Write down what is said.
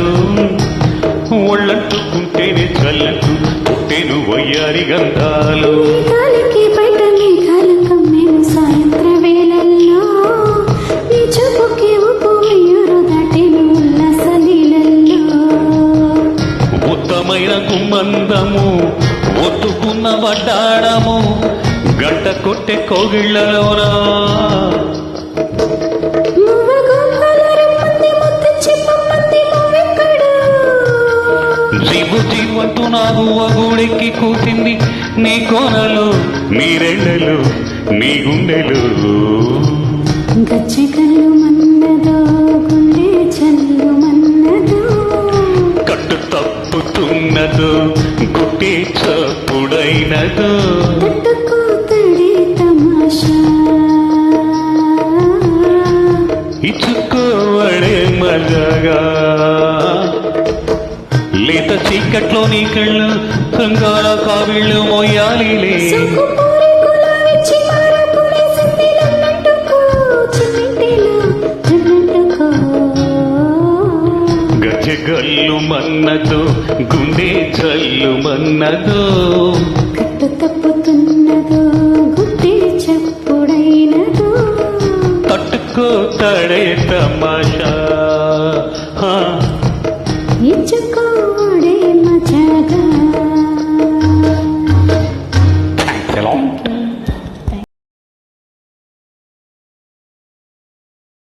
అందాలు ఒళ్ళంటుకుంటేనే చల్లంటూ పుట్టేను వయ్యారి గంధాలు. మేఘాలకి బయట మేఘాలు కమ్మేను సాయంత్ర వేళల్లో నీ చూపుకి ఉప్పు మయూరు దాటేను ఉల్లాస లీలల్లో. ఉత్తమైన గుమ్మందము ఒత్తుకున్న వడ్డాడము గంట కొట్టే కోగిళ్ళలోనా జీవు జీవంటూ నా గువ్వగూడెక్కి కూసింది నీ కోనలు నీ రెండలు నీ గుండెలు. గచ్చగల్లు మన్నదో గుండె చల్లు మన్నదో కట్టు తప్పుతున్నదో గుట్టే చప్పుడైనదో తట్టుకోతడే తమాషా ఇచ్చుకోవడే మజగా. లేత చీకట్లో నీ కళ్ళు శృంగార కావిళ్ళు మోయాలిలే. గజగల్లు మన్నదో గుండె చల్లు మన్నదో కట్టు తప్పుతున్నదో గుడ్డే చెప్పుడైనదో తట్టుకో తడే తమాషా.